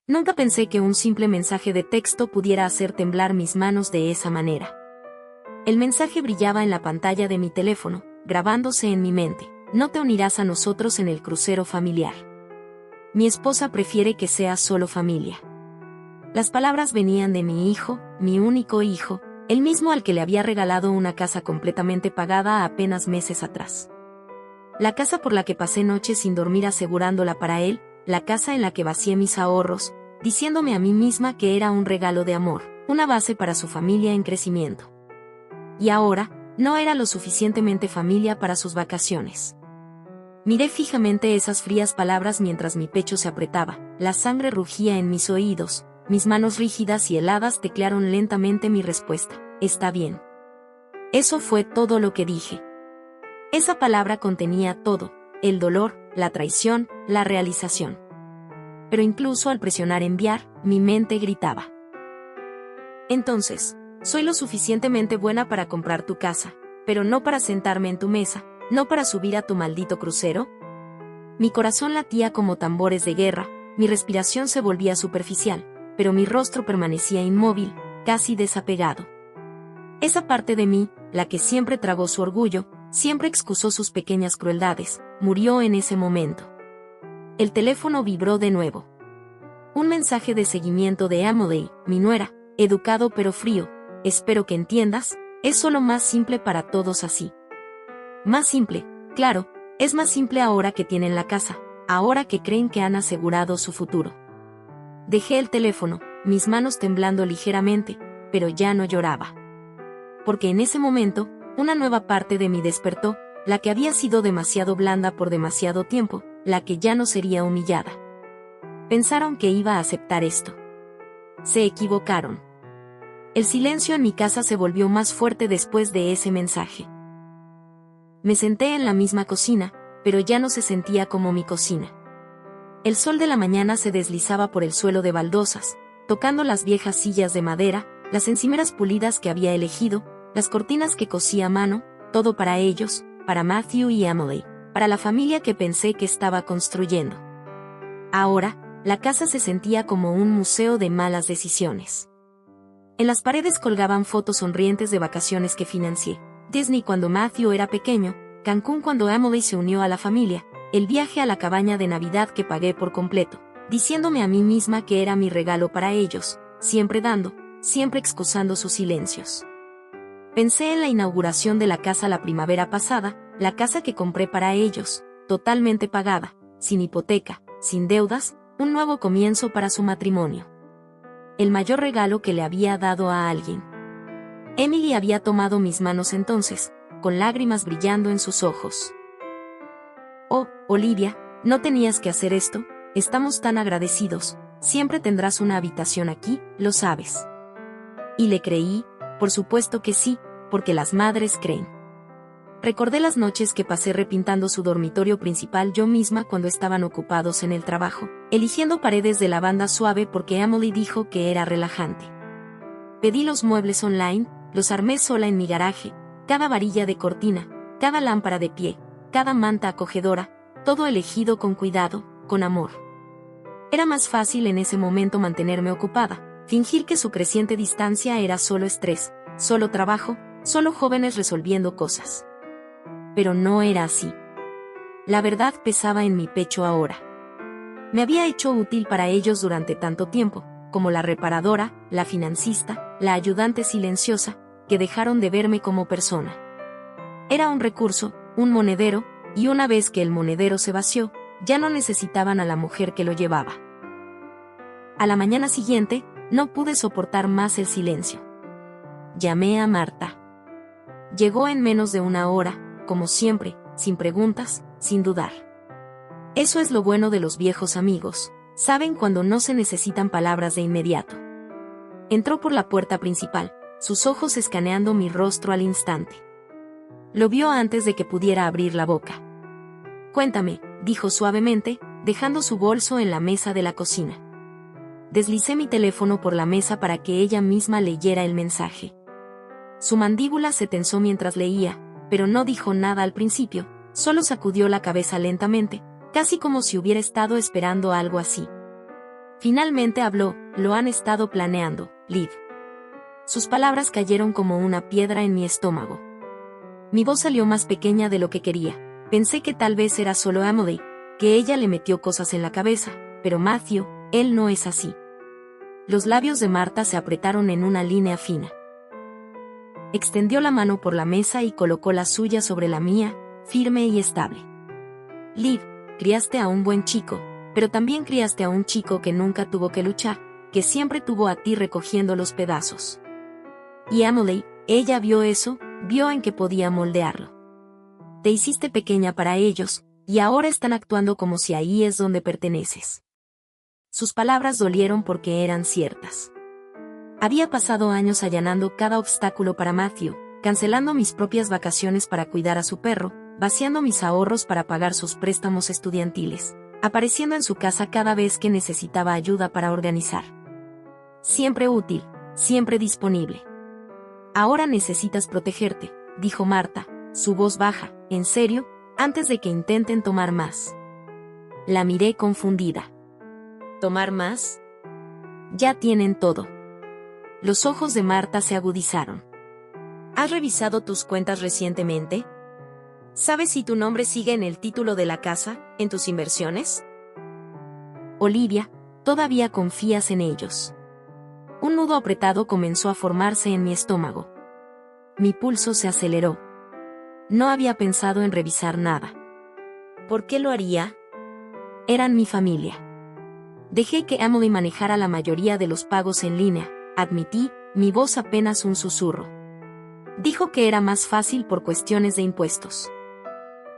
Nunca pensé que un simple mensaje de texto pudiera hacer temblar mis manos de esa manera. El mensaje brillaba en la pantalla de mi teléfono, grabándose en mi mente. No te unirás a nosotros en el crucero familiar. Mi esposa prefiere que sea solo familia. Las palabras venían de mi hijo, mi único hijo, el mismo al que le había regalado una casa completamente pagada apenas meses atrás. La casa por la que pasé noches sin dormir asegurándola para él, la casa en la que vacié mis ahorros, diciéndome a mí misma que era un regalo de amor, una base para su familia en crecimiento. Y ahora, no era lo suficientemente familia para sus vacaciones. Miré fijamente esas frías palabras mientras mi pecho se apretaba, la sangre rugía en mis oídos, mis manos rígidas y heladas teclearon lentamente mi respuesta: está bien. Eso fue todo lo que dije. Esa palabra contenía todo, el dolor, la traición, la realización. Pero incluso al presionar enviar, mi mente gritaba: entonces, soy lo suficientemente buena para comprar tu casa, pero no para sentarme en tu mesa, no para subir a tu maldito crucero. Mi corazón latía como tambores de guerra, mi respiración se volvía superficial, pero mi rostro permanecía inmóvil, casi desapegado. Esa parte de mí, la que siempre tragó su orgullo, siempre excusó sus pequeñas crueldades, murió en ese momento. El teléfono vibró de nuevo. Un mensaje de seguimiento de Emily, mi nuera, educado pero frío: espero que entiendas, es solo más simple para todos así. Más simple, claro, es más simple ahora que tienen la casa, ahora que creen que han asegurado su futuro. Dejé el teléfono, mis manos temblando ligeramente, pero ya no lloraba. Porque en ese momento, una nueva parte de mí despertó, la que había sido demasiado blanda por demasiado tiempo, la que ya no sería humillada. Pensaron que iba a aceptar esto. Se equivocaron. El silencio en mi casa se volvió más fuerte después de ese mensaje. Me senté en la misma cocina, pero ya no se sentía como mi cocina. El sol de la mañana se deslizaba por el suelo de baldosas, tocando las viejas sillas de madera, las encimeras pulidas que había elegido, las cortinas que cosí a mano, todo para ellos, para Matthew y Emily, para la familia que pensé que estaba construyendo. Ahora, la casa se sentía como un museo de malas decisiones. En las paredes colgaban fotos sonrientes de vacaciones que financié: Disney cuando Matthew era pequeño, Cancún cuando Emily se unió a la familia, el viaje a la cabaña de Navidad que pagué por completo, diciéndome a mí misma que era mi regalo para ellos, siempre dando, siempre excusando sus silencios. Pensé en la inauguración de la casa la primavera pasada, la casa que compré para ellos, totalmente pagada, sin hipoteca, sin deudas, un nuevo comienzo para su matrimonio. El mayor regalo que le había dado a alguien. Emily había tomado mis manos entonces, con lágrimas brillando en sus ojos. Oh, Olivia, no tenías que hacer esto, estamos tan agradecidos, siempre tendrás una habitación aquí, lo sabes. Y le creí, por supuesto que sí, porque las madres creen. Recordé las noches que pasé repintando su dormitorio principal yo misma cuando estaban ocupados en el trabajo, eligiendo paredes de lavanda suave porque Emily dijo que era relajante. Pedí los muebles online, los armé sola en mi garaje, cada varilla de cortina, cada lámpara de pie, cada manta acogedora, todo elegido con cuidado, con amor. Era más fácil en ese momento mantenerme ocupada, fingir que su creciente distancia era solo estrés, solo trabajo, solo jóvenes resolviendo cosas. Pero no era así. La verdad pesaba en mi pecho ahora. Me había hecho útil para ellos durante tanto tiempo, como la reparadora, la financista, la ayudante silenciosa, que dejaron de verme como persona. Era un recurso, un monedero, y una vez que el monedero se vació, ya no necesitaban a la mujer que lo llevaba. A la mañana siguiente, no pude soportar más el silencio. Llamé a Marta. Llegó en menos de una hora, como siempre, sin preguntas, sin dudar. Eso es lo bueno de los viejos amigos, saben cuando no se necesitan palabras de inmediato. Entró por la puerta principal, sus ojos escaneando mi rostro al instante. Lo vio antes de que pudiera abrir la boca. Cuéntame, dijo suavemente, dejando su bolso en la mesa de la cocina. Deslicé mi teléfono por la mesa para que ella misma leyera el mensaje. Su mandíbula se tensó mientras leía, pero no dijo nada al principio, solo sacudió la cabeza lentamente, casi como si hubiera estado esperando algo así. Finalmente habló, lo han estado planeando, Liv. Sus palabras cayeron como una piedra en mi estómago. Mi voz salió más pequeña de lo que quería. Pensé que tal vez era solo Emily, que ella le metió cosas en la cabeza, pero Matthew, él no es así. Los labios de Marta se apretaron en una línea fina. Extendió la mano por la mesa y colocó la suya sobre la mía, firme y estable. Liv, criaste a un buen chico, pero también criaste a un chico que nunca tuvo que luchar, que siempre tuvo a ti recogiendo los pedazos. Y Emily, ella vio eso, vio en que podía moldearlo. Te hiciste pequeña para ellos, y ahora están actuando como si ahí es donde perteneces. Sus palabras dolieron porque eran ciertas. Había pasado años allanando cada obstáculo para Matthew, cancelando mis propias vacaciones para cuidar a su perro, vaciando mis ahorros para pagar sus préstamos estudiantiles, apareciendo en su casa cada vez que necesitaba ayuda para organizar. Siempre útil, siempre disponible. Ahora necesitas protegerte, dijo Marta, su voz baja, en serio, antes de que intenten tomar más. La miré confundida. ¿Tomar más? Ya tienen todo. Los ojos de Marta se agudizaron. ¿Has revisado tus cuentas recientemente? ¿Sabes si tu nombre sigue en el título de la casa, en tus inversiones? Olivia, ¿todavía confías en ellos? Un nudo apretado comenzó a formarse en mi estómago. Mi pulso se aceleró. No había pensado en revisar nada. ¿Por qué lo haría? Eran mi familia. Dejé que Emily manejara la mayoría de los pagos en línea, admití, mi voz apenas un susurro. Dijo que era más fácil por cuestiones de impuestos.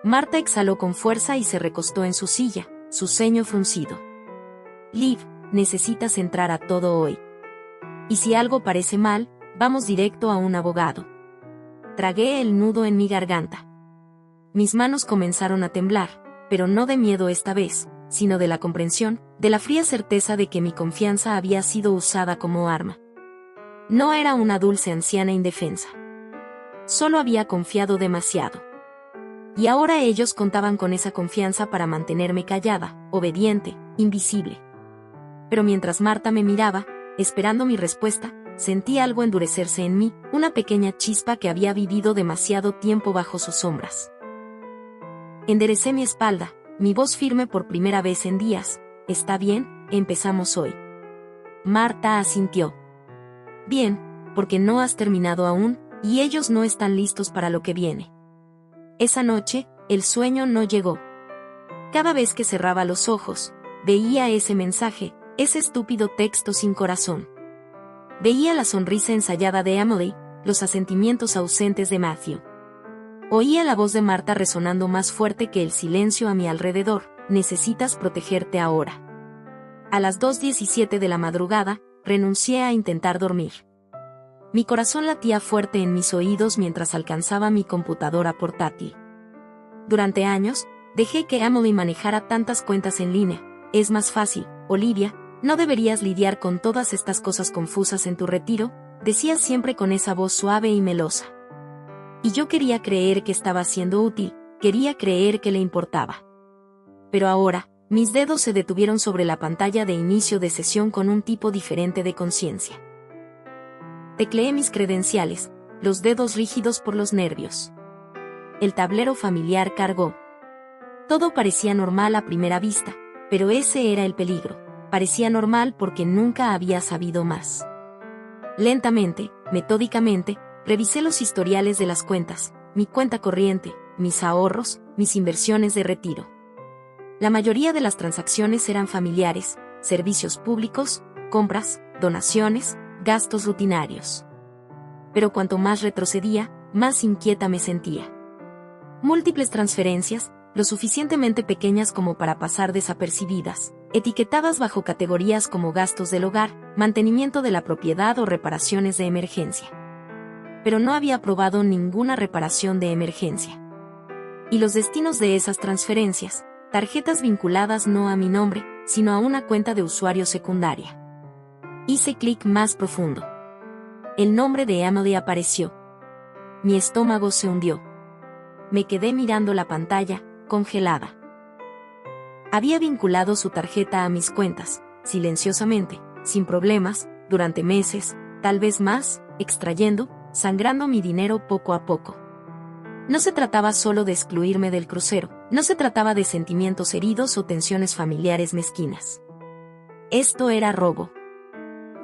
Marta exhaló con fuerza y se recostó en su silla, su ceño fruncido. Liv, necesitas entrar a todo hoy. Y si algo parece mal, vamos directo a un abogado. Tragué el nudo en mi garganta. Mis manos comenzaron a temblar, pero no de miedo esta vez, sino de la comprensión, de la fría certeza de que mi confianza había sido usada como arma. No era una dulce anciana indefensa. Solo había confiado demasiado. Y ahora ellos contaban con esa confianza para mantenerme callada, obediente, invisible. Pero mientras Marta me miraba, esperando mi respuesta, sentí algo endurecerse en mí, una pequeña chispa que había vivido demasiado tiempo bajo sus sombras. Enderecé mi espalda, mi voz firme por primera vez en días. Está bien, empezamos hoy. Marta asintió. Bien, porque no has terminado aún, y ellos no están listos para lo que viene. Esa noche, el sueño no llegó. Cada vez que cerraba los ojos, veía ese mensaje, ese estúpido texto sin corazón. Veía la sonrisa ensayada de Emily, los asentimientos ausentes de Matthew. Oía la voz de Marta resonando más fuerte que el silencio a mi alrededor. Necesitas protegerte ahora. A las 2:17 de la madrugada, renuncié a intentar dormir. Mi corazón latía fuerte en mis oídos mientras alcanzaba mi computadora portátil. Durante años, dejé que Emily manejara tantas cuentas en línea. Es más fácil, Olivia, no deberías lidiar con todas estas cosas confusas en tu retiro, decía siempre con esa voz suave y melosa. Y yo quería creer que estaba siendo útil, quería creer que le importaba. Pero ahora, mis dedos se detuvieron sobre la pantalla de inicio de sesión con un tipo diferente de conciencia. Tecleé mis credenciales, los dedos rígidos por los nervios. El tablero familiar cargó. Todo parecía normal a primera vista, pero ese era el peligro. Parecía normal porque nunca había sabido más. Lentamente, metódicamente, revisé los historiales de las cuentas, mi cuenta corriente, mis ahorros, mis inversiones de retiro. La mayoría de las transacciones eran familiares, servicios públicos, compras, donaciones, gastos rutinarios. Pero cuanto más retrocedía, más inquieta me sentía. Múltiples transferencias, lo suficientemente pequeñas como para pasar desapercibidas, etiquetadas bajo categorías como gastos del hogar, mantenimiento de la propiedad o reparaciones de emergencia. Pero no había aprobado ninguna reparación de emergencia. Y los destinos de esas transferencias, tarjetas vinculadas no a mi nombre, sino a una cuenta de usuario secundaria. Hice clic más profundo. El nombre de Emily apareció. Mi estómago se hundió. Me quedé mirando la pantalla, congelada. Había vinculado su tarjeta a mis cuentas, silenciosamente, sin problemas, durante meses, tal vez más, extrayendo, sangrando mi dinero poco a poco. No se trataba solo de excluirme del crucero, no se trataba de sentimientos heridos o tensiones familiares mezquinas. Esto era robo.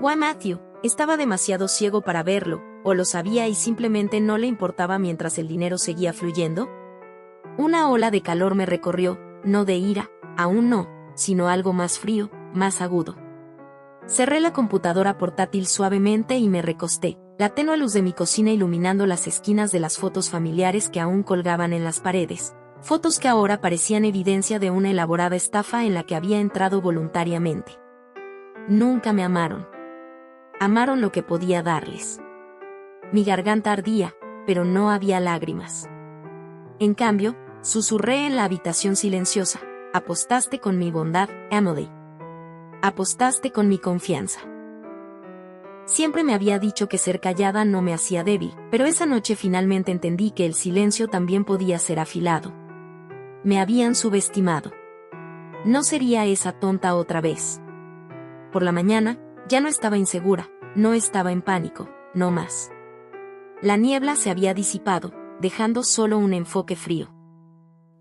Matthew estaba demasiado ciego para verlo, o lo sabía y simplemente no le importaba mientras el dinero seguía fluyendo. Una ola de calor me recorrió, no de ira, aún no, sino algo más frío, más agudo. Cerré la computadora portátil suavemente y me recosté, la tenue luz de mi cocina iluminando las esquinas de las fotos familiares que aún colgaban en las paredes, fotos que ahora parecían evidencia de una elaborada estafa en la que había entrado voluntariamente. Nunca me amaron. Amaron lo que podía darles. Mi garganta ardía, pero no había lágrimas. En cambio, susurré en la habitación silenciosa: apostaste con mi bondad, Emily. Apostaste con mi confianza. Siempre me había dicho que ser callada no me hacía débil, pero esa noche finalmente entendí que el silencio también podía ser afilado. Me habían subestimado. No sería esa tonta otra vez. Por la mañana, ya no estaba insegura, no estaba en pánico, no más. La niebla se había disipado, dejando solo un enfoque frío.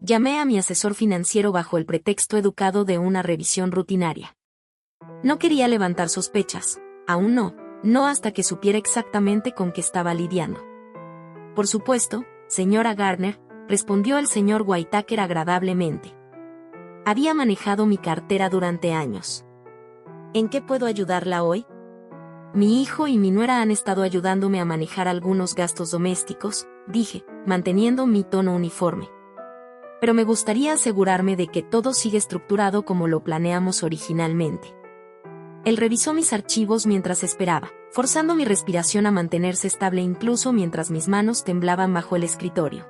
Llamé a mi asesor financiero bajo el pretexto educado de una revisión rutinaria. No quería levantar sospechas, aún no hasta que supiera exactamente con qué estaba lidiando. Por supuesto, señora Gardner, respondió el señor Whitaker agradablemente. Había manejado mi cartera durante años. ¿En qué puedo ayudarla hoy? Mi hijo y mi nuera han estado ayudándome a manejar algunos gastos domésticos, dije, manteniendo mi tono uniforme. Pero me gustaría asegurarme de que todo sigue estructurado como lo planeamos originalmente. Él revisó mis archivos mientras esperaba, forzando mi respiración a mantenerse estable incluso mientras mis manos temblaban bajo el escritorio.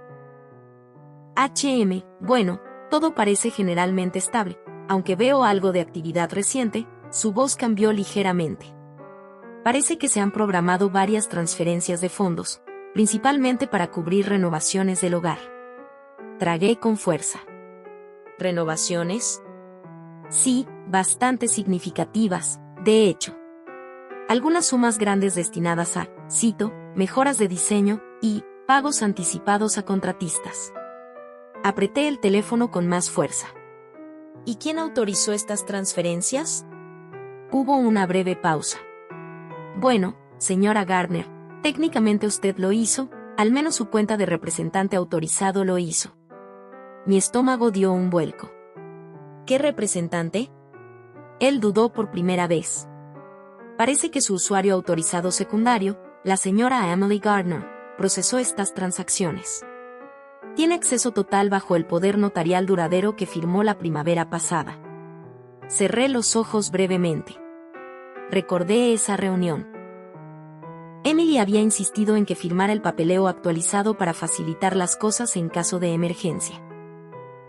Bueno, todo parece generalmente estable, aunque veo algo de actividad reciente. Su voz cambió ligeramente. Parece que se han programado varias transferencias de fondos, principalmente para cubrir renovaciones del hogar. Tragué con fuerza. ¿Renovaciones? Sí, bastante significativas, de hecho. Algunas sumas grandes destinadas a, cito, mejoras de diseño y pagos anticipados a contratistas. Apreté el teléfono con más fuerza. ¿Y quién autorizó estas transferencias? Hubo una breve pausa. Bueno, señora Gardner, técnicamente usted lo hizo, al menos su cuenta de representante autorizado lo hizo. Mi estómago dio un vuelco. ¿Qué representante? Él dudó por primera vez. Parece que su usuario autorizado secundario, la señora Emily Gardner, procesó estas transacciones. Tiene acceso total bajo el poder notarial duradero que firmó la primavera pasada. Cerré los ojos brevemente. Recordé esa reunión. Emily había insistido en que firmara el papeleo actualizado para facilitar las cosas en caso de emergencia.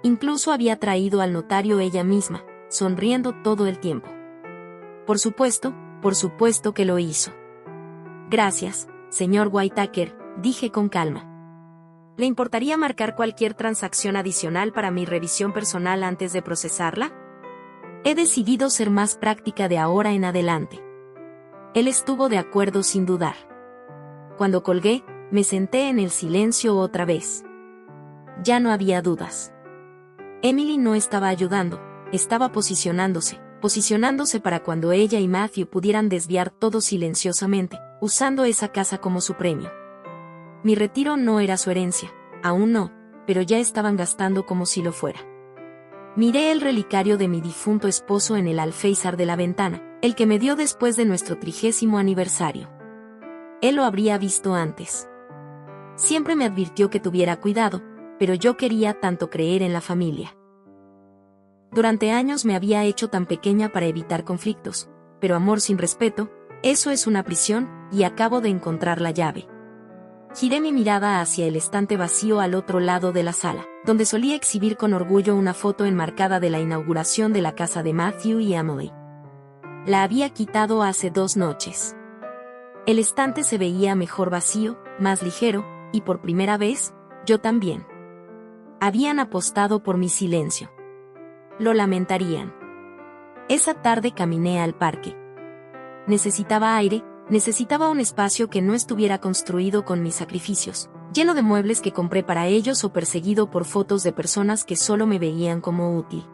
Incluso había traído al notario ella misma, sonriendo todo el tiempo. Por supuesto que lo hizo. Gracias, señor Whitaker, dije con calma. ¿Le importaría marcar cualquier transacción adicional para mi revisión personal antes de procesarla? He decidido ser más práctica de ahora en adelante. Él estuvo de acuerdo sin dudar. Cuando colgué, me senté en el silencio otra vez. Ya no había dudas. Emily no estaba ayudando, estaba posicionándose para cuando ella y Matthew pudieran desviar todo silenciosamente, usando esa casa como su premio. Mi retiro no era su herencia, aún no, pero ya estaban gastando como si lo fuera. Miré el relicario de mi difunto esposo en el alféizar de la ventana, el que me dio después de nuestro 30º aniversario. Él lo habría visto antes. Siempre me advirtió que tuviera cuidado, pero yo quería tanto creer en la familia. Durante años me había hecho tan pequeña para evitar conflictos, pero amor sin respeto, eso es una prisión, y acabo de encontrar la llave. Giré mi mirada hacia el estante vacío al otro lado de la sala, donde solía exhibir con orgullo una foto enmarcada de la inauguración de la casa de Matthew y Emily. La había quitado hace 2 noches. El estante se veía mejor vacío, más ligero, y por primera vez, yo también. Habían apostado por mi silencio. Lo lamentarían. Esa tarde caminé al parque. Necesitaba aire, necesitaba un espacio que no estuviera construido con mis sacrificios, lleno de muebles que compré para ellos o perseguido por fotos de personas que solo me veían como útil.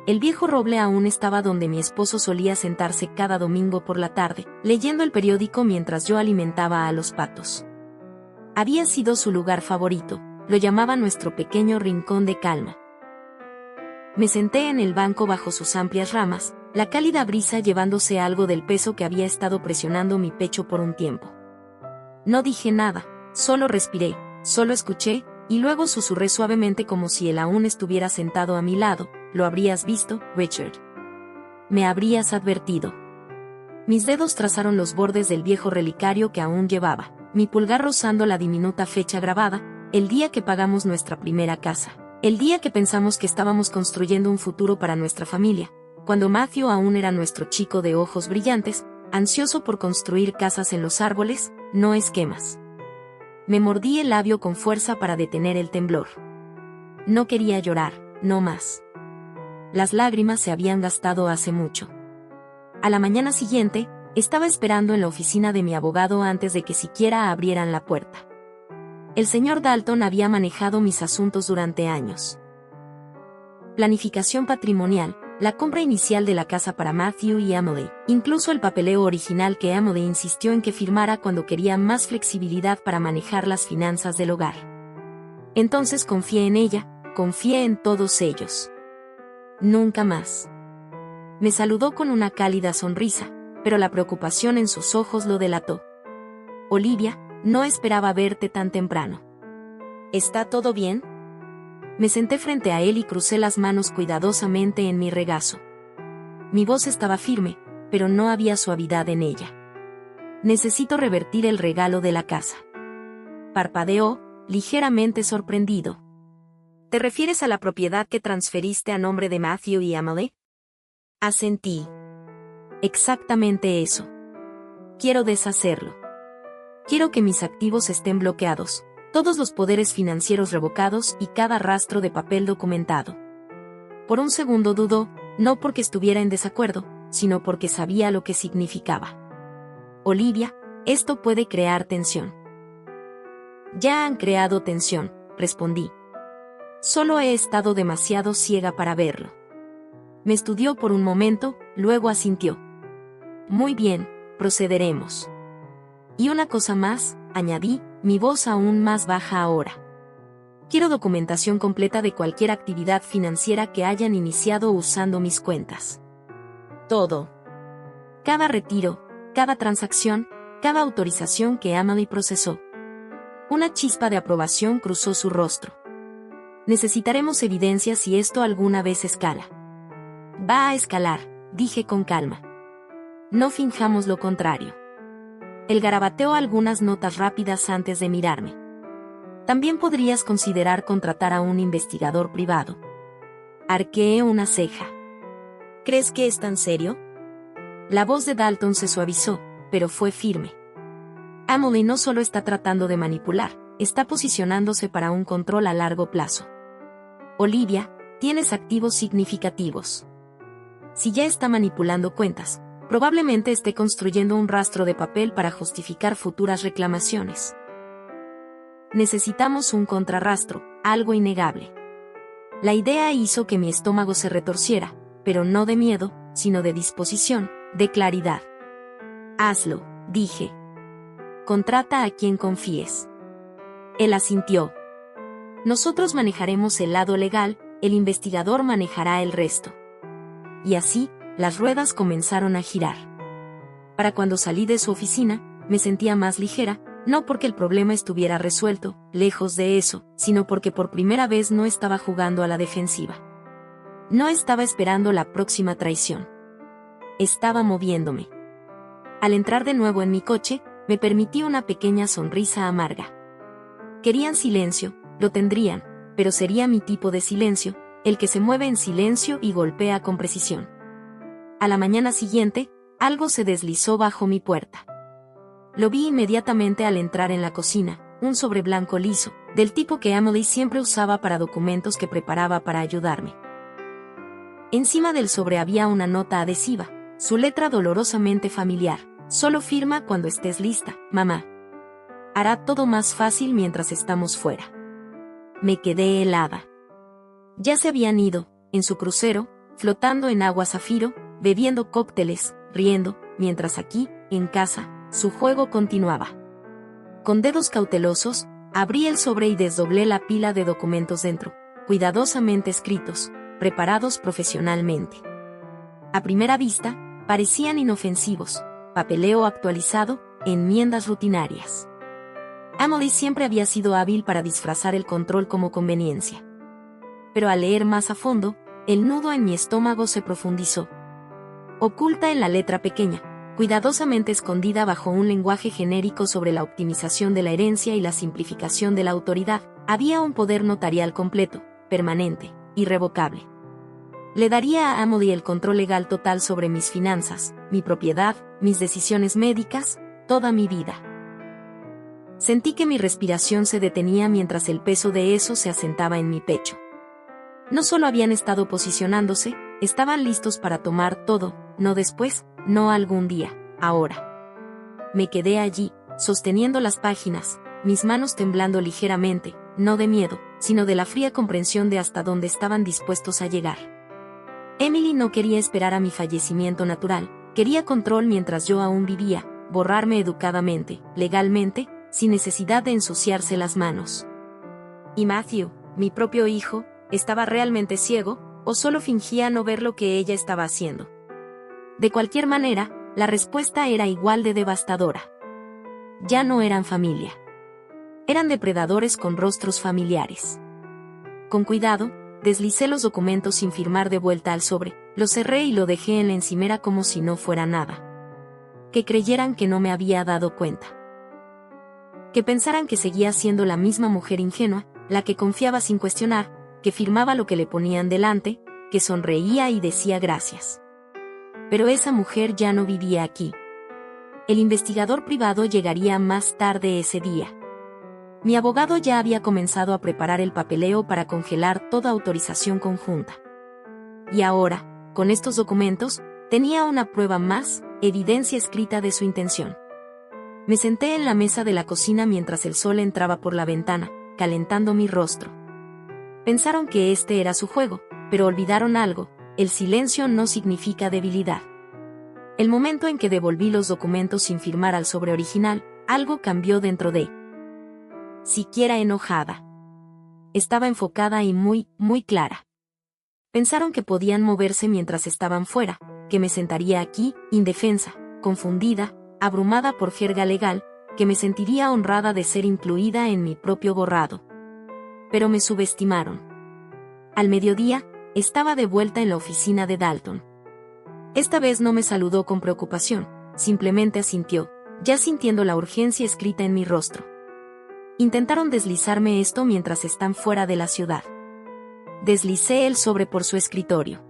El viejo roble aún estaba donde mi esposo solía sentarse cada domingo por la tarde, leyendo el periódico mientras yo alimentaba a los patos. Había sido su lugar favorito, lo llamaba nuestro pequeño rincón de calma. Me senté en el banco bajo sus amplias ramas, la cálida brisa llevándose algo del peso que había estado presionando mi pecho por un tiempo. No dije nada, solo respiré, solo escuché, y luego susurré suavemente como si él aún estuviera sentado a mi lado. «Lo habrías visto, Richard. Me habrías advertido». Mis dedos trazaron los bordes del viejo relicario que aún llevaba, mi pulgar rozando la diminuta fecha grabada, el día que pagamos nuestra primera casa, el día que pensamos que estábamos construyendo un futuro para nuestra familia, cuando Matthew aún era nuestro chico de ojos brillantes, ansioso por construir casas en los árboles, no esquemas. Me mordí el labio con fuerza para detener el temblor. No quería llorar, no más. Las lágrimas se habían gastado hace mucho. A la mañana siguiente, estaba esperando en la oficina de mi abogado antes de que siquiera abrieran la puerta. El señor Dalton había manejado mis asuntos durante años. Planificación patrimonial, la compra inicial de la casa para Matthew y Emily, incluso el papeleo original que Emily insistió en que firmara cuando quería más flexibilidad para manejar las finanzas del hogar. Entonces confié en ella, confié en todos ellos. Nunca más. Me saludó con una cálida sonrisa, pero la preocupación en sus ojos lo delató. «Olivia, no esperaba verte tan temprano. ¿Está todo bien?» Me senté frente a él y crucé las manos cuidadosamente en mi regazo. Mi voz estaba firme, pero no había suavidad en ella. «Necesito revertir el regalo de la casa». Parpadeó, ligeramente sorprendido. «¿Te refieres a la propiedad que transferiste a nombre de Matthew y Emily?» Asentí. «Exactamente eso. Quiero deshacerlo. Quiero que mis activos estén bloqueados, todos los poderes financieros revocados y cada rastro de papel documentado». Por un segundo dudó, no porque estuviera en desacuerdo, sino porque sabía lo que significaba. «Olivia, esto puede crear tensión». «Ya han creado tensión», respondí. «Solo he estado demasiado ciega para verlo». Me estudió por un momento, luego asintió. «Muy bien, procederemos». «Y una cosa más», añadí, mi voz aún más baja ahora. «Quiero documentación completa de cualquier actividad financiera que hayan iniciado usando mis cuentas. Todo. Cada retiro, cada transacción, cada autorización que Emily procesó». Una chispa de aprobación cruzó su rostro. «Necesitaremos evidencia si esto alguna vez escala». «Va a escalar», dije con calma. «No finjamos lo contrario». Él garabateó algunas notas rápidas antes de mirarme. «También podrías considerar contratar a un investigador privado». Arqueé una ceja. «¿Crees que es tan serio?» La voz de Dalton se suavizó, pero fue firme. «Emily no solo está tratando de manipular, está posicionándose para un control a largo plazo. Olivia, tienes activos significativos. Si ya está manipulando cuentas, probablemente esté construyendo un rastro de papel para justificar futuras reclamaciones. Necesitamos un contrarrastro, algo innegable». La idea hizo que mi estómago se retorciera, pero no de miedo, sino de disposición, de claridad. «Hazlo», dije. «Contrata a quien confíes». Él asintió. «Nosotros manejaremos el lado legal, el investigador manejará el resto». Y así, las ruedas comenzaron a girar. Para cuando salí de su oficina, me sentía más ligera, no porque el problema estuviera resuelto, lejos de eso, sino porque por primera vez no estaba jugando a la defensiva. No estaba esperando la próxima traición. Estaba moviéndome. Al entrar de nuevo en mi coche, me permití una pequeña sonrisa amarga. Querían silencio, lo tendrían, pero sería mi tipo de silencio, el que se mueve en silencio y golpea con precisión. A la mañana siguiente, algo se deslizó bajo mi puerta. Lo vi inmediatamente al entrar en la cocina, un sobre blanco liso, del tipo que Emily siempre usaba para documentos que preparaba para ayudarme. Encima del sobre había una nota adhesiva, su letra dolorosamente familiar. Solo firma cuando estés lista, mamá. Hará todo más fácil mientras estamos fuera. Me quedé helada. Ya se habían ido, en su crucero, flotando en agua zafiro, bebiendo cócteles, riendo, mientras aquí, en casa, su juego continuaba. Con dedos cautelosos, abrí el sobre y desdoblé la pila de documentos dentro, cuidadosamente escritos, preparados profesionalmente. A primera vista, parecían inofensivos, papeleo actualizado, enmiendas rutinarias. Emily siempre había sido hábil para disfrazar el control como conveniencia. Pero al leer más a fondo, el nudo en mi estómago se profundizó. Oculta en la letra pequeña, cuidadosamente escondida bajo un lenguaje genérico sobre la optimización de la herencia y la simplificación de la autoridad, había un poder notarial completo, permanente, irrevocable. Le daría a Emily el control legal total sobre mis finanzas, mi propiedad, mis decisiones médicas, toda mi vida. Sentí que mi respiración se detenía mientras el peso de eso se asentaba en mi pecho. No solo habían estado posicionándose, estaban listos para tomar todo, no después, no algún día, ahora. Me quedé allí, sosteniendo las páginas, mis manos temblando ligeramente, no de miedo, sino de la fría comprensión de hasta dónde estaban dispuestos a llegar. Emily no quería esperar a mi fallecimiento natural, quería control mientras yo aún vivía, borrarme educadamente, legalmente, sin necesidad de ensuciarse las manos. ¿Y Matthew, mi propio hijo, estaba realmente ciego, o solo fingía no ver lo que ella estaba haciendo? De cualquier manera, la respuesta era igual de devastadora. Ya no eran familia. Eran depredadores con rostros familiares. Con cuidado, deslicé los documentos sin firmar de vuelta al sobre, lo cerré y lo dejé en la encimera como si no fuera nada. Que creyeran que no me había dado cuenta. Que pensaran que seguía siendo la misma mujer ingenua, la que confiaba sin cuestionar, que firmaba lo que le ponían delante, que sonreía y decía gracias. Pero esa mujer ya no vivía aquí. El investigador privado llegaría más tarde ese día. Mi abogado ya había comenzado a preparar el papeleo para congelar toda autorización conjunta. Y ahora, con estos documentos, tenía una prueba más, evidencia escrita de su intención. Me senté en la mesa de la cocina mientras el sol entraba por la ventana, calentando mi rostro. Pensaron que este era su juego, pero olvidaron algo: el silencio no significa debilidad. El momento en que devolví los documentos sin firmar al sobre original, algo cambió dentro de. Siquiera enojada. Estaba enfocada y muy clara. Pensaron que podían moverse mientras estaban fuera, que me sentaría aquí, indefensa, confundida, abrumada por jerga legal, que me sentiría honrada de ser incluida en mi propio borrado. Pero me subestimaron. Al mediodía, estaba de vuelta en la oficina de Dalton. Esta vez no me saludó con preocupación, simplemente asintió, ya sintiendo la urgencia escrita en mi rostro. Intentaron deslizarme esto mientras están fuera de la ciudad. Deslicé el sobre por su escritorio.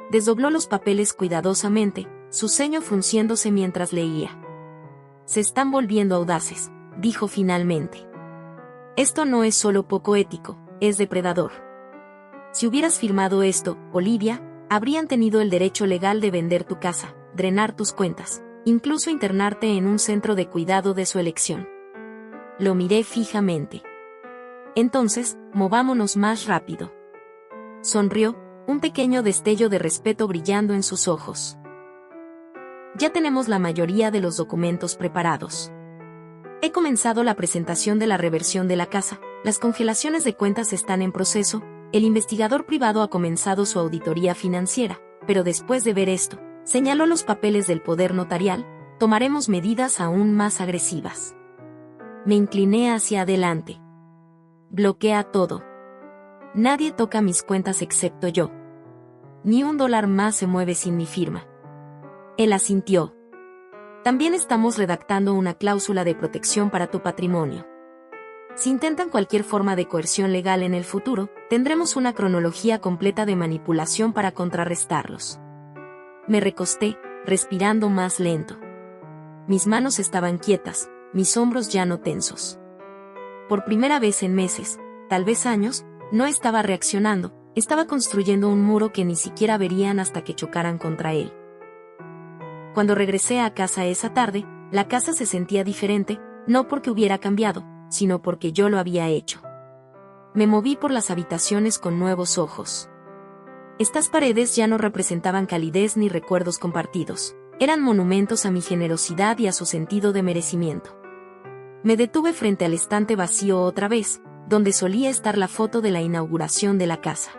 Desdobló los papeles cuidadosamente, su ceño frunciéndose mientras leía. Se están volviendo audaces, dijo finalmente. Esto no es solo poco ético, es depredador. Si hubieras firmado esto, Olivia, habrían tenido el derecho legal de vender tu casa, drenar tus cuentas, incluso internarte en un centro de cuidado de su elección. Lo miré fijamente. Entonces, movámonos más rápido. Sonrió, un pequeño destello de respeto brillando en sus ojos. Ya tenemos la mayoría de los documentos preparados. He comenzado la presentación de la reversión de la casa, las congelaciones de cuentas están en proceso, el investigador privado ha comenzado su auditoría financiera, pero después de ver esto, señaló los papeles del poder notarial, tomaremos medidas aún más agresivas. Me incliné hacia adelante. Bloquea todo. Nadie toca mis cuentas excepto yo. Ni $1 más se mueve sin mi firma. Él asintió. También estamos redactando una cláusula de protección para tu patrimonio. Si intentan cualquier forma de coerción legal en el futuro, tendremos una cronología completa de manipulación para contrarrestarlos. Me recosté, respirando más lento. Mis manos estaban quietas, mis hombros ya no tensos. Por primera vez en meses, tal vez años, no estaba reaccionando, Estaba construyendo un muro que ni siquiera verían hasta que chocaran contra él. Cuando regresé a casa esa tarde, la casa se sentía diferente, no porque hubiera cambiado, sino porque yo lo había hecho. Me moví por las habitaciones con nuevos ojos. Estas paredes ya no representaban calidez ni recuerdos compartidos. Eran monumentos a mi generosidad y a su sentido de merecimiento. Me detuve frente al estante vacío otra vez, donde solía estar la foto de la inauguración de la casa.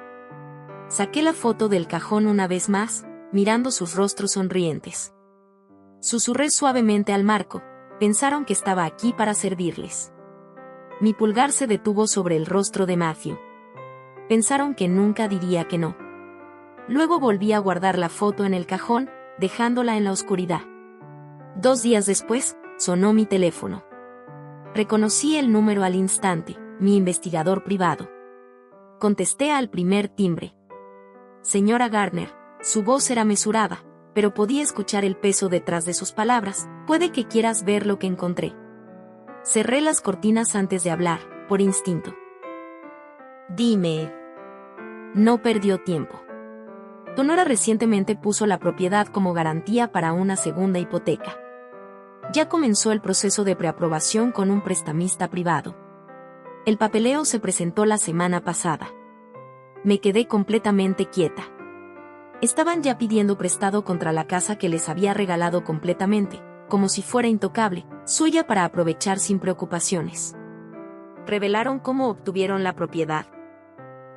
Saqué la foto del cajón una vez más, mirando sus rostros sonrientes. Susurré suavemente al marco, pensaron que estaba aquí para servirles. Mi pulgar se detuvo sobre el rostro de Matthew. Pensaron que nunca diría que no. Luego volví a guardar la foto en el cajón, dejándola en la oscuridad. 2 días después, sonó mi teléfono. Reconocí el número al instante, mi investigador privado. Contesté al primer timbre. Señora Gardner, su voz era mesurada, pero podía escuchar el peso detrás de sus palabras. Puede que quieras ver lo que encontré. Cerré las cortinas antes de hablar, por instinto. Dime. No perdió tiempo. Tonora recientemente puso la propiedad como garantía para una segunda hipoteca. Ya comenzó el proceso de preaprobación con un prestamista privado. El papeleo se presentó la semana pasada. Me quedé completamente quieta. Estaban ya pidiendo prestado contra la casa que les había regalado completamente, como si fuera intocable, suya para aprovechar sin preocupaciones. Revelaron cómo obtuvieron la propiedad.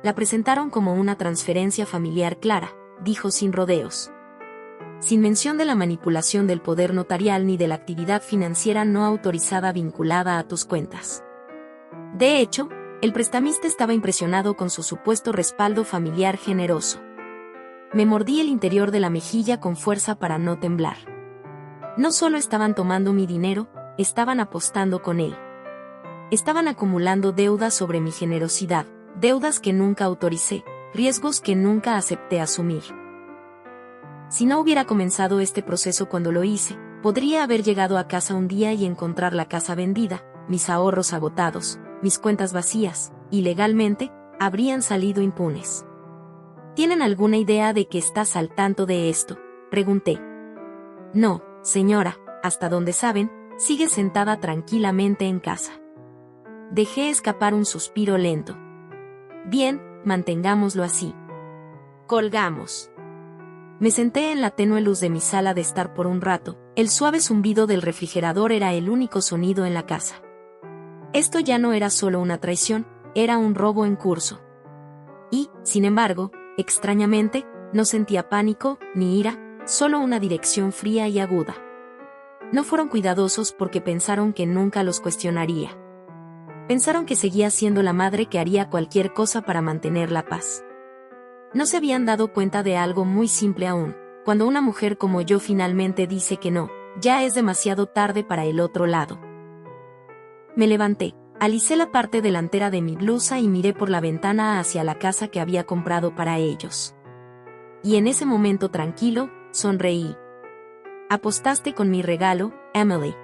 La presentaron como una transferencia familiar clara, dijo sin rodeos. Sin mención de la manipulación del poder notarial ni de la actividad financiera no autorizada vinculada a tus cuentas. De hecho, el prestamista estaba impresionado con su supuesto respaldo familiar generoso. Me mordí el interior de la mejilla con fuerza para no temblar. No solo estaban tomando mi dinero, estaban apostando con él. Estaban acumulando deudas sobre mi generosidad, deudas que nunca autoricé, riesgos que nunca acepté asumir. Si no hubiera comenzado este proceso cuando lo hice, podría haber llegado a casa un día y encontrar la casa vendida, mis ahorros agotados, mis cuentas vacías, y legalmente, habrían salido impunes. ¿Tienen alguna idea de que estás al tanto de esto?, pregunté. No, señora, hasta donde saben, sigue sentada tranquilamente en casa. Dejé escapar un suspiro lento. Bien, mantengámoslo así. Colgamos. Me senté en la tenue luz de mi sala de estar por un rato. El suave zumbido del refrigerador era el único sonido en la casa. Esto ya no era solo una traición, era un robo en curso. Y, sin embargo, extrañamente, no sentía pánico, ni ira, solo una dirección fría y aguda. No fueron cuidadosos porque pensaron que nunca los cuestionaría. Pensaron que seguía siendo la madre que haría cualquier cosa para mantener la paz. No se habían dado cuenta de algo muy simple aún. Cuando una mujer como yo finalmente dice que no, ya es demasiado tarde para el otro lado. Me levanté, alicé la parte delantera de mi blusa y miré por la ventana hacia la casa que había comprado para ellos. Y en ese momento tranquilo, sonreí. Apostaste con mi regalo, Emily.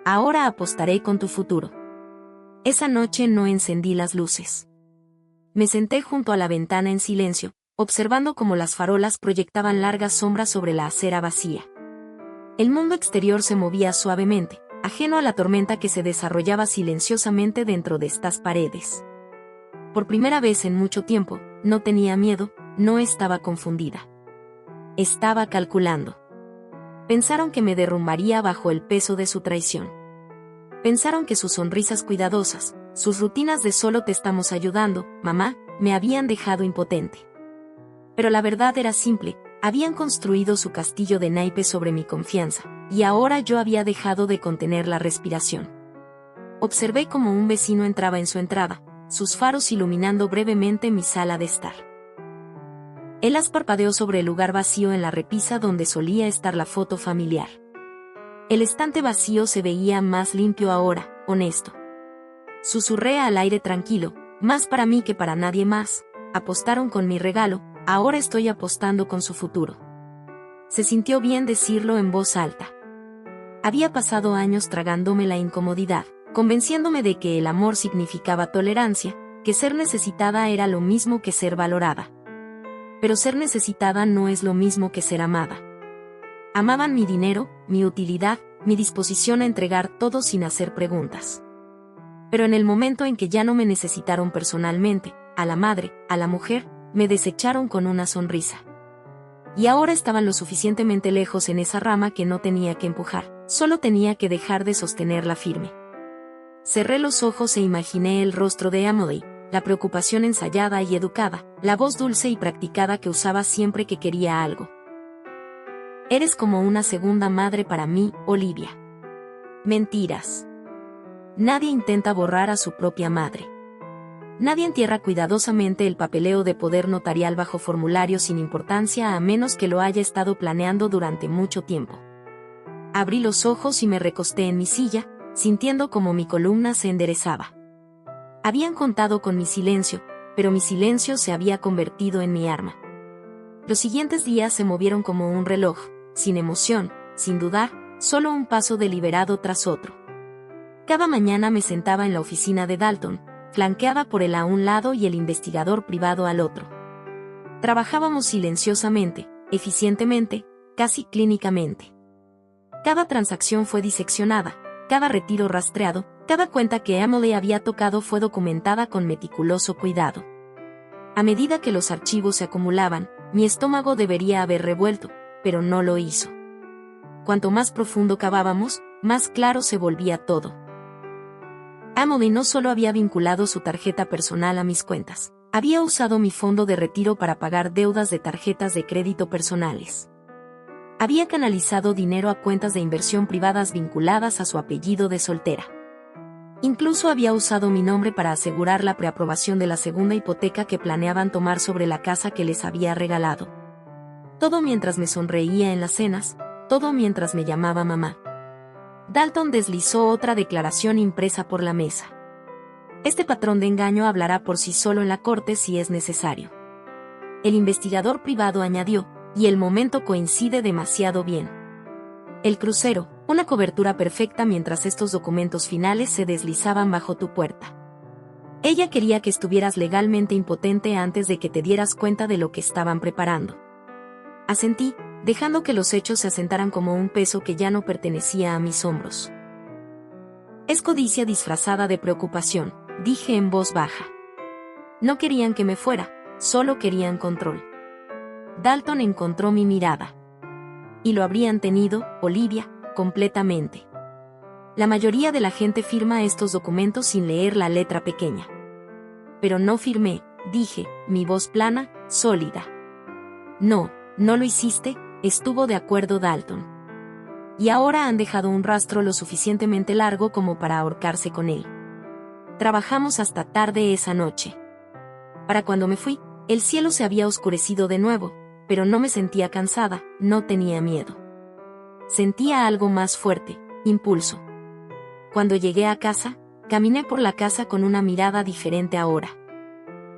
Ahora apostaré con tu futuro. Esa noche no encendí las luces. Me senté junto a la ventana en silencio, observando cómo las farolas proyectaban largas sombras sobre la acera vacía. El mundo exterior se movía suavemente, ajeno a la tormenta que se desarrollaba silenciosamente dentro de estas paredes. Por primera vez en mucho tiempo, no tenía miedo, no estaba confundida. Estaba calculando. Pensaron que me derrumbaría bajo el peso de su traición. Pensaron que sus sonrisas cuidadosas, sus rutinas de solo te estamos ayudando, mamá, me habían dejado impotente. Pero la verdad era simple, habían construido su castillo de naipes sobre mi confianza, y ahora yo había dejado de contener la respiración. Observé cómo un vecino entraba en su entrada, sus faros iluminando brevemente mi sala de estar. Él parpadeó sobre el lugar vacío en la repisa donde solía estar la foto familiar. El estante vacío se veía más limpio ahora, honesto. Susurré al aire tranquilo, más para mí que para nadie más. Apostaron con mi regalo, ahora estoy apostando con su futuro. Se sintió bien decirlo en voz alta. Había pasado años tragándome la incomodidad, convenciéndome de que el amor significaba tolerancia, que ser necesitada era lo mismo que ser valorada. Pero ser necesitada no es lo mismo que ser amada. Amaban mi dinero, mi utilidad, mi disposición a entregar todo sin hacer preguntas. Pero en el momento en que ya no me necesitaron personalmente, a la madre, a la mujer, me desecharon con una sonrisa. Y ahora estaban lo suficientemente lejos en esa rama que no tenía que empujar, solo tenía que dejar de sostenerla firme. Cerré los ojos e imaginé el rostro de Emily, la preocupación ensayada y educada, la voz dulce y practicada que usaba siempre que quería algo. Eres como una segunda madre para mí, Olivia. Mentiras. Nadie intenta borrar a su propia madre. Nadie entierra cuidadosamente el papeleo de poder notarial bajo formulario sin importancia a menos que lo haya estado planeando durante mucho tiempo. Abrí los ojos y me recosté en mi silla, sintiendo como mi columna se enderezaba. Habían contado con mi silencio, pero mi silencio se había convertido en mi arma. Los siguientes días se movieron como un reloj, sin emoción, sin dudar, solo un paso deliberado tras otro. Cada mañana me sentaba en la oficina de Dalton, flanqueada por él a un lado y el investigador privado al otro. Trabajábamos silenciosamente, eficientemente, casi clínicamente. Cada transacción fue diseccionada, cada retiro rastreado, cada cuenta que Emily había tocado fue documentada con meticuloso cuidado. A medida que los archivos se acumulaban, mi estómago debería haber revuelto, pero no lo hizo. Cuanto más profundo cavábamos, más claro se volvía todo. Emily no solo había vinculado su tarjeta personal a mis cuentas, había usado mi fondo de retiro para pagar deudas de tarjetas de crédito personales. Había canalizado dinero a cuentas de inversión privadas vinculadas a su apellido de soltera. Incluso había usado mi nombre para asegurar la preaprobación de la segunda hipoteca que planeaban tomar sobre la casa que les había regalado. Todo mientras me sonreía en las cenas, todo mientras me llamaba mamá. Dalton deslizó otra declaración impresa por la mesa. Este patrón de engaño hablará por sí solo en la corte si es necesario. El investigador privado añadió, y el momento coincide demasiado bien. El crucero, una cobertura perfecta mientras estos documentos finales se deslizaban bajo tu puerta. Ella quería que estuvieras legalmente impotente antes de que te dieras cuenta de lo que estaban preparando. Asentí, dejando que los hechos se asentaran como un peso que ya no pertenecía a mis hombros. Es codicia disfrazada de preocupación, dije en voz baja. No querían que me fuera, solo querían control. Dalton encontró mi mirada. Y lo habrían tenido, Olivia, completamente. La mayoría de la gente firma estos documentos sin leer la letra pequeña. Pero no firmé, dije, mi voz plana, sólida. No, no lo hiciste, estuvo de acuerdo Dalton. Y ahora han dejado un rastro lo suficientemente largo como para ahorcarse con él. Trabajamos hasta tarde esa noche. Para cuando me fui, el cielo se había oscurecido de nuevo, pero no me sentía cansada, no tenía miedo. Sentía algo más fuerte, impulso. Cuando llegué a casa, caminé por la casa con una mirada diferente ahora.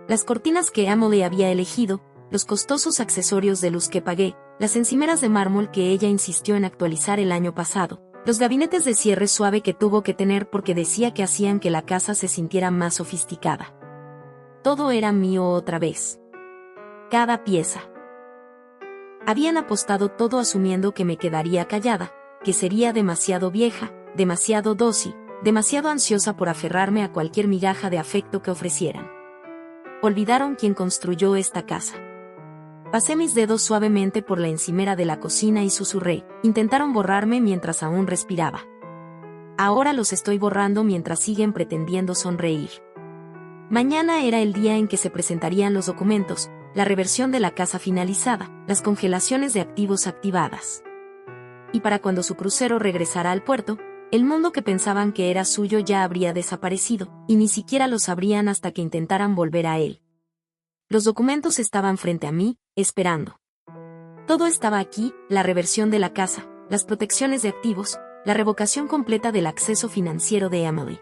Las cortinas que Emily había elegido, los costosos accesorios de luz que pagué, las encimeras de mármol que ella insistió en actualizar el año pasado, los gabinetes de cierre suave que tuvo que tener porque decía que hacían que la casa se sintiera más sofisticada. Todo era mío otra vez. Cada pieza. Habían apostado todo asumiendo que me quedaría callada, que sería demasiado vieja, demasiado dócil, demasiado ansiosa por aferrarme a cualquier migaja de afecto que ofrecieran. Olvidaron quién construyó esta casa. Pasé mis dedos suavemente por la encimera de la cocina y susurré, intentaron borrarme mientras aún respiraba. Ahora los estoy borrando mientras siguen pretendiendo sonreír. Mañana era el día en que se presentarían los documentos, la reversión de la casa finalizada, las congelaciones de activos activadas. Y para cuando su crucero regresara al puerto, el mundo que pensaban que era suyo ya habría desaparecido, y ni siquiera lo sabrían hasta que intentaran volver a él. Los documentos estaban frente a mí, esperando. Todo estaba aquí, la reversión de la casa, las protecciones de activos, la revocación completa del acceso financiero de Emily.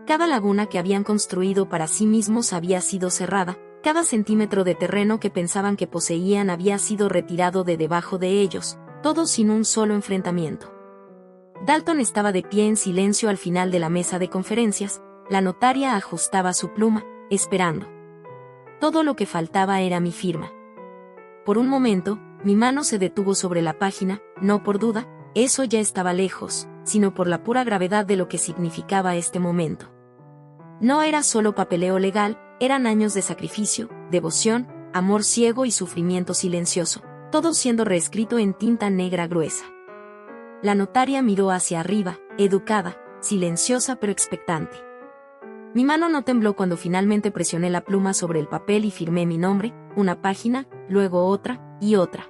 Cada laguna que habían construido para sí mismos había sido cerrada, cada centímetro de terreno que pensaban que poseían había sido retirado de debajo de ellos, todo sin un solo enfrentamiento. Dalton estaba de pie en silencio al final de la mesa de conferencias, La notaria ajustaba su pluma, esperando. Todo lo que faltaba era mi firma. Por un momento, mi mano se detuvo sobre la página, no por duda, eso ya estaba lejos, sino por la pura gravedad de lo que significaba este momento. No era solo papeleo legal, eran años de sacrificio, devoción, amor ciego y sufrimiento silencioso, todo siendo reescrito en tinta negra gruesa. La notaria miró hacia arriba, educada, silenciosa pero expectante. Mi mano no tembló cuando finalmente presioné la pluma sobre el papel y firmé mi nombre, una página, luego otra, y otra.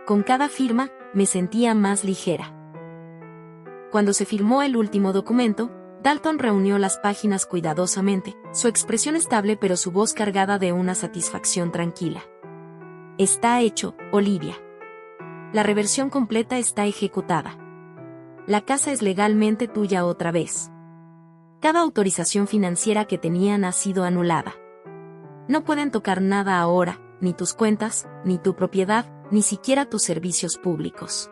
Con cada firma, me sentía más ligera. Cuando se firmó el último documento, Dalton reunió las páginas cuidadosamente, su expresión estable pero su voz cargada de una satisfacción tranquila. Está hecho, Olivia. La reversión completa está ejecutada. La casa es legalmente tuya otra vez. Cada autorización financiera que tenían ha sido anulada. No pueden tocar nada ahora, ni tus cuentas, ni tu propiedad, ni siquiera tus servicios públicos.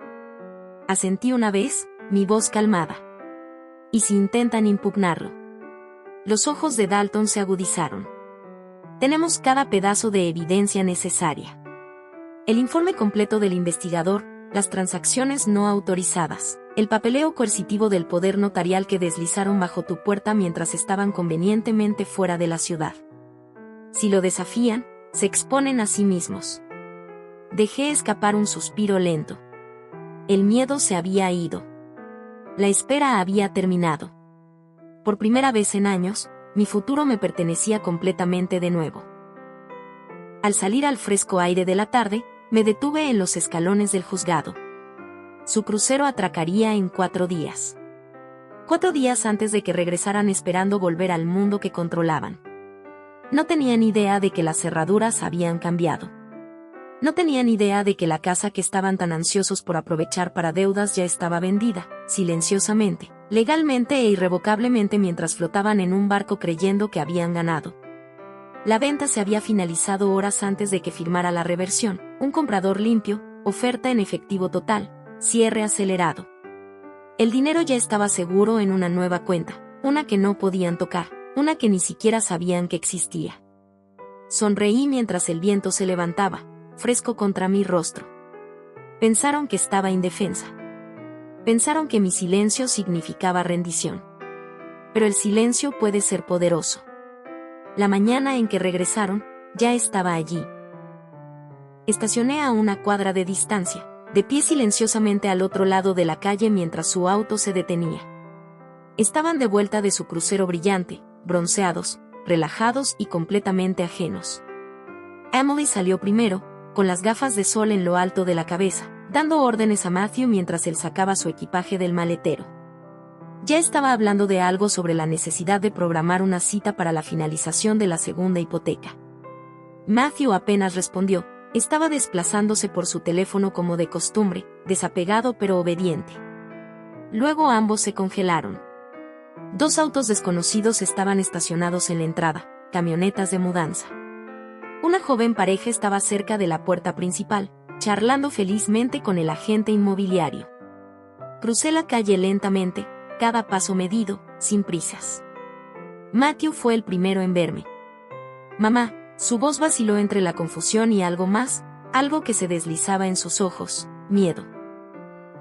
Asentí una vez, mi voz calmada. ¿Y si intentan impugnarlo? Los ojos de Dalton se agudizaron. Tenemos cada pedazo de evidencia necesaria. El informe completo del investigador, las transacciones no autorizadas, el papeleo coercitivo del poder notarial que deslizaron bajo tu puerta mientras estaban convenientemente fuera de la ciudad. Si lo desafían, se exponen a sí mismos. Dejé escapar un suspiro lento. El miedo se había ido. La espera había terminado. Por primera vez en años, mi futuro me pertenecía completamente de nuevo. Al salir al fresco aire de la tarde, me detuve en los escalones del juzgado. Su crucero atracaría en 4 días. 4 días antes de que regresaran esperando volver al mundo que controlaban. No tenían idea de que las cerraduras habían cambiado. No tenían idea de que la casa que estaban tan ansiosos por aprovechar para deudas ya estaba vendida, silenciosamente, legalmente e irrevocablemente mientras flotaban en un barco creyendo que habían ganado. La venta se había finalizado horas antes de que firmara la reversión, un comprador limpio, oferta en efectivo total, cierre acelerado. El dinero ya estaba seguro en una nueva cuenta, una que no podían tocar, una que ni siquiera sabían que existía. Sonreí mientras el viento se levantaba, fresco contra mi rostro. Pensaron que estaba indefensa. Pensaron que mi silencio significaba rendición. Pero el silencio puede ser poderoso. La mañana en que regresaron, ya estaba allí. Estacioné a una cuadra de distancia, de pie silenciosamente al otro lado de la calle mientras su auto se detenía. Estaban de vuelta de su crucero brillante, bronceados, relajados y completamente ajenos. Emily salió primero, con las gafas de sol en lo alto de la cabeza, dando órdenes a Matthew mientras él sacaba su equipaje del maletero. Ya estaba hablando de algo sobre la necesidad de programar una cita para la finalización de la segunda hipoteca. Matthew apenas respondió, estaba desplazándose por su teléfono como de costumbre, desapegado pero obediente. Luego ambos se congelaron. 2 autos desconocidos estaban estacionados en la entrada, camionetas de mudanza. Una joven pareja estaba cerca de la puerta principal, charlando felizmente con el agente inmobiliario. Crucé la calle lentamente, cada paso medido, sin prisas. Matthew fue el primero en verme. Mamá, su voz vaciló entre la confusión y algo más, algo que se deslizaba en sus ojos, miedo.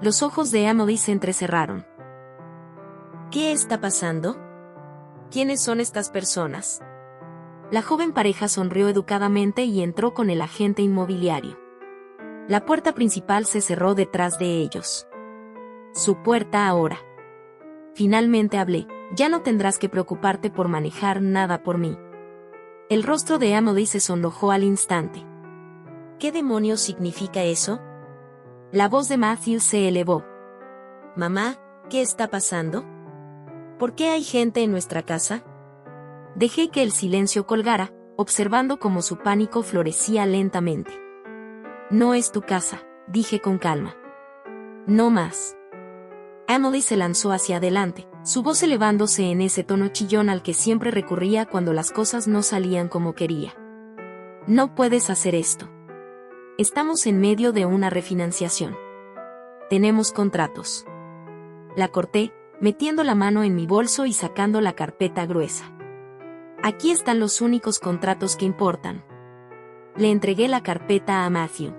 Los ojos de Emily se entrecerraron. ¿Qué está pasando? ¿Quiénes son estas personas? La joven pareja sonrió educadamente y entró con el agente inmobiliario. La puerta principal se cerró detrás de ellos. Su puerta ahora. Finalmente hablé, ya no tendrás que preocuparte por manejar nada por mí. El rostro de Emily se sonrojó al instante. ¿Qué demonios significa eso? La voz de Matthew se elevó. Mamá, ¿qué está pasando? ¿Por qué hay gente en nuestra casa? Dejé que el silencio colgara, observando cómo su pánico florecía lentamente. No es tu casa, dije con calma. No más. Emily se lanzó hacia adelante, su voz elevándose en ese tono chillón al que siempre recurría cuando las cosas no salían como quería. No puedes hacer esto. Estamos en medio de una refinanciación. Tenemos contratos. La corté, metiendo la mano en mi bolso y sacando la carpeta gruesa. Aquí están los únicos contratos que importan. Le entregué la carpeta a Matthew.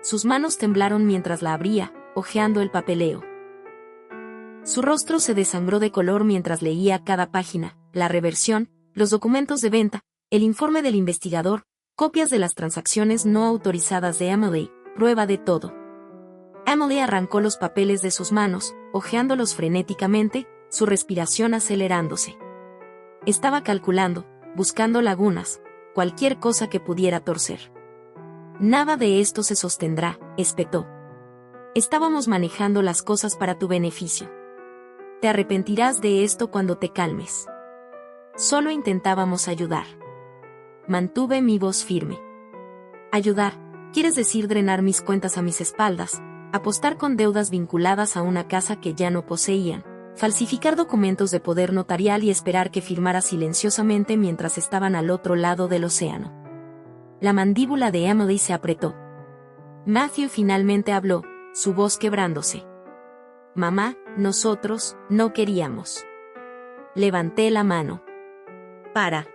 Sus manos temblaron mientras la abría, hojeando el papeleo. Su rostro se desangró de color mientras leía cada página, la reversión, los documentos de venta, el informe del investigador, copias de las transacciones no autorizadas de Emily, prueba de todo. Emily arrancó los papeles de sus manos, hojeándolos frenéticamente, su respiración acelerándose. Estaba calculando, buscando lagunas, cualquier cosa que pudiera torcer. Nada de esto se sostendrá, espetó. Estábamos manejando las cosas para tu beneficio. Te arrepentirás de esto cuando te calmes. Solo intentábamos ayudar. Mantuve mi voz firme. Ayudar, quieres decir drenar mis cuentas a mis espaldas, apostar con deudas vinculadas a una casa que ya no poseían, falsificar documentos de poder notarial y esperar que firmara silenciosamente mientras estaban al otro lado del océano. La mandíbula de Emily se apretó. Matthew finalmente habló, su voz quebrándose. Mamá, nosotros no queríamos. Levanté la mano. Para.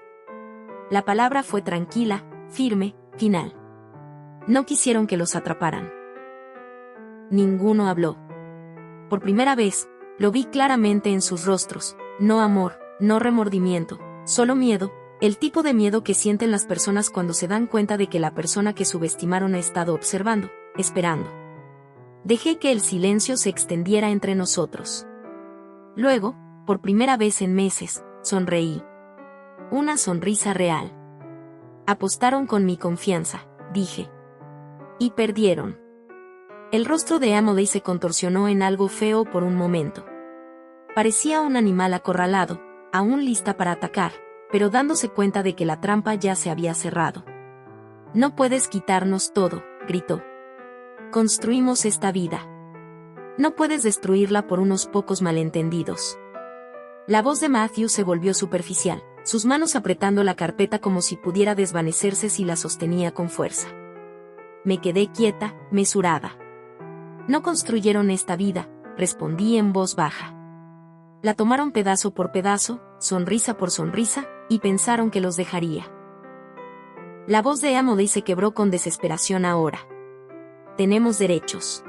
La palabra fue tranquila, firme, final. No quisieron que los atraparan. Ninguno habló. Por primera vez, lo vi claramente en sus rostros, no amor, no remordimiento, solo miedo, el tipo de miedo que sienten las personas cuando se dan cuenta de que la persona que subestimaron ha estado observando, esperando. Dejé que el silencio se extendiera entre nosotros. Luego, por primera vez en meses, sonreí. Una sonrisa real. Apostaron con mi confianza, dije. Y perdieron. El rostro de Emily se contorsionó en algo feo por un momento. Parecía un animal acorralado, aún lista para atacar, pero dándose cuenta de que la trampa ya se había cerrado. No puedes quitarnos todo, gritó. Construimos esta vida. No puedes destruirla por unos pocos malentendidos. La voz de Matthew se volvió superficial, sus manos apretando la carpeta como si pudiera desvanecerse si la sostenía con fuerza. Me quedé quieta, mesurada. No construyeron esta vida, respondí en voz baja. La tomaron pedazo por pedazo, sonrisa por sonrisa, y pensaron que los dejaría. La voz de Emily se quebró con desesperación ahora. Tenemos derechos.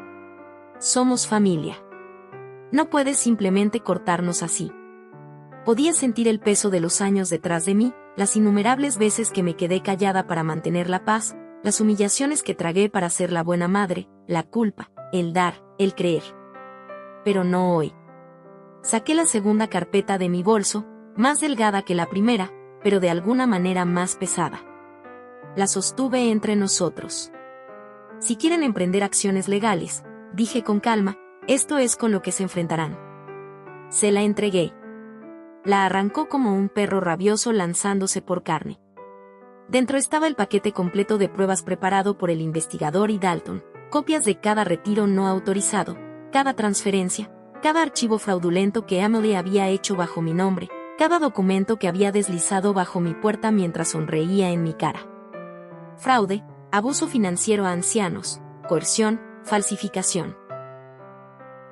Somos familia. No puedes simplemente cortarnos así. Podía sentir el peso de los años detrás de mí, las innumerables veces que me quedé callada para mantener la paz, las humillaciones que tragué para ser la buena madre, la culpa, el dar, el creer. Pero no hoy. Saqué la segunda carpeta de mi bolso, más delgada que la primera, pero de alguna manera más pesada. La sostuve entre nosotros. Si quieren emprender acciones legales, dije con calma, esto es con lo que se enfrentarán. Se la entregué. La arrancó como un perro rabioso lanzándose por carne. Dentro estaba el paquete completo de pruebas preparado por el investigador y Dalton, copias de cada retiro no autorizado, cada transferencia, cada archivo fraudulento que Emily había hecho bajo mi nombre, cada documento que había deslizado bajo mi puerta mientras sonreía en mi cara. Fraude, abuso financiero a ancianos, coerción, falsificación.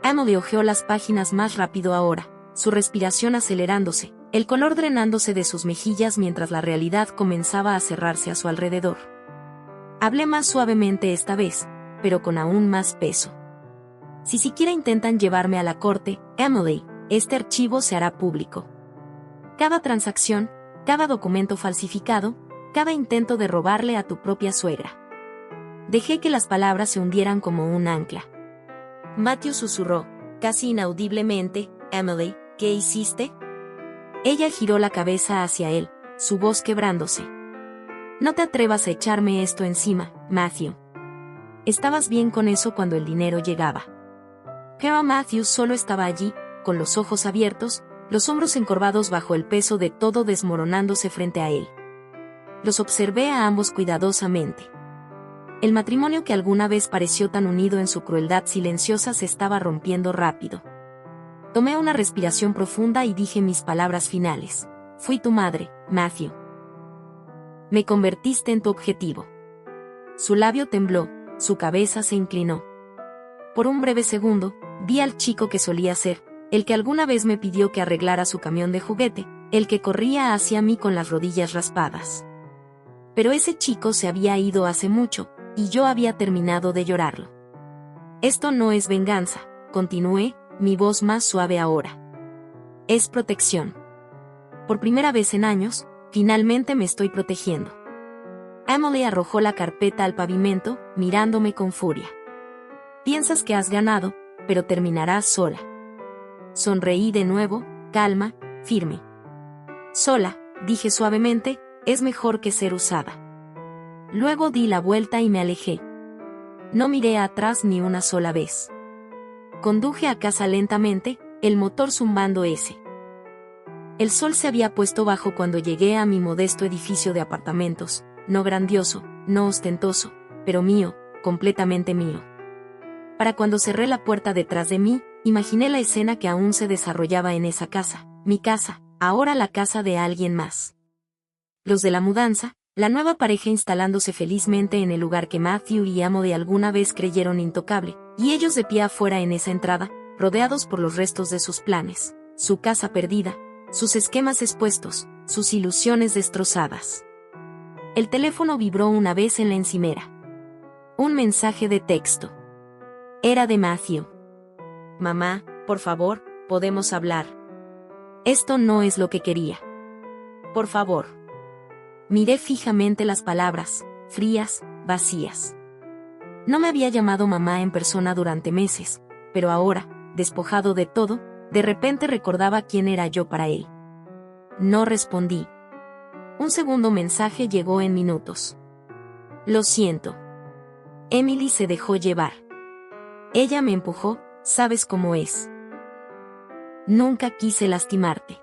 Emily hojeó las páginas más rápido ahora, su respiración acelerándose, el color drenándose de sus mejillas mientras la realidad comenzaba a cerrarse a su alrededor. Hablé más suavemente esta vez, pero con aún más peso. Si siquiera intentan llevarme a la corte, Emily, este archivo se hará público. Cada transacción, cada documento falsificado, cada intento de robarle a tu propia suegra. Dejé que las palabras se hundieran como un ancla. Matthew susurró, casi inaudiblemente, Emily, ¿qué hiciste? Ella giró la cabeza hacia él, su voz quebrándose. No te atrevas a echarme esto encima, Matthew. Estabas bien con eso cuando el dinero llegaba. Pero Matthew solo estaba allí, con los ojos abiertos, los hombros encorvados bajo el peso de todo desmoronándose frente a él. Los observé a ambos cuidadosamente. El matrimonio que alguna vez pareció tan unido en su crueldad silenciosa se estaba rompiendo rápido. Tomé una respiración profunda y dije mis palabras finales. Fui tu madre, Matthew. Me convertiste en tu objetivo. Su labio tembló, su cabeza se inclinó. Por un breve segundo, vi al chico que solía ser, el que alguna vez me pidió que arreglara su camión de juguete, el que corría hacia mí con las rodillas raspadas. Pero ese chico se había ido hace mucho, y yo había terminado de llorarlo. Esto no es venganza, continué, mi voz más suave ahora. Es protección. Por primera vez en años, finalmente me estoy protegiendo. Emily arrojó la carpeta al pavimento, mirándome con furia. Piensas que has ganado, pero terminarás sola. Sonreí de nuevo, calma, firme. Sola, dije suavemente, es mejor que ser usada. Luego di la vuelta y me alejé. No miré atrás ni una sola vez. Conduje a casa lentamente, el motor zumbando ese. El sol se había puesto bajo cuando llegué a mi modesto edificio de apartamentos, no grandioso, no ostentoso, pero mío, completamente mío. Para cuando cerré la puerta detrás de mí, imaginé la escena que aún se desarrollaba en esa casa, mi casa, ahora la casa de alguien más. Los de la mudanza, la nueva pareja instalándose felizmente en el lugar que Matthew y Emily alguna vez creyeron intocable, y ellos de pie afuera en esa entrada, rodeados por los restos de sus planes, su casa perdida, sus esquemas expuestos, sus ilusiones destrozadas. El teléfono vibró una vez en la encimera. Un mensaje de texto. Era de Matthew. Mamá, por favor, podemos hablar. Esto no es lo que quería. Por favor. Miré fijamente las palabras, frías, vacías. No me había llamado mamá en persona durante meses, pero ahora, despojado de todo, de repente recordaba quién era yo para él. No respondí. Un segundo mensaje llegó en minutos. Lo siento. Emily se dejó llevar. Ella me empujó, sabes cómo es. Nunca quise lastimarte.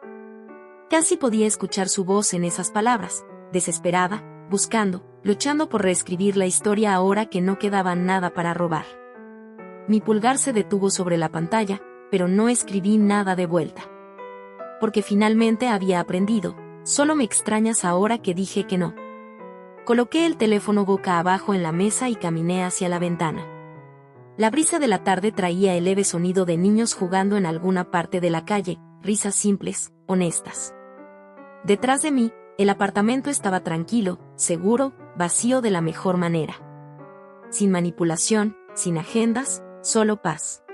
Casi podía escuchar su voz en esas palabras, desesperada, buscando, luchando por reescribir la historia ahora que no quedaba nada para robar. Mi pulgar se detuvo sobre la pantalla, pero no escribí nada de vuelta. Porque finalmente había aprendido, solo me extrañas ahora que dije que no. Coloqué el teléfono boca abajo en la mesa y caminé hacia la ventana. La brisa de la tarde traía el leve sonido de niños jugando en alguna parte de la calle, risas simples, honestas. Detrás de mí, el apartamento estaba tranquilo, seguro, vacío de la mejor manera. Sin manipulación, sin agendas, solo paz.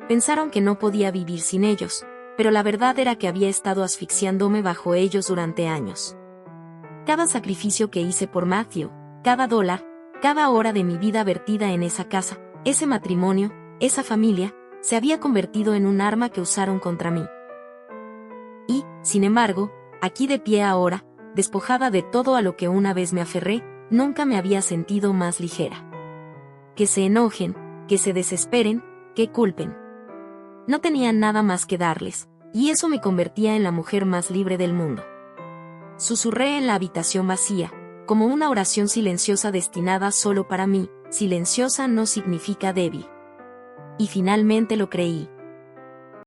Pensaron que no podía vivir sin ellos, pero la verdad era que había estado asfixiándome bajo ellos durante años. Cada sacrificio que hice por Matthew, cada dólar, cada hora de mi vida vertida en esa casa, ese matrimonio, esa familia, se había convertido en un arma que usaron contra mí. Y, sin embargo, aquí de pie ahora, despojada de todo a lo que una vez me aferré, nunca me había sentido más ligera. Que se enojen, que se desesperen, que culpen. No tenía nada más que darles, y eso me convertía en la mujer más libre del mundo. Susurré en la habitación vacía, como una oración silenciosa destinada solo para mí. Silenciosa no significa débil. Y finalmente lo creí.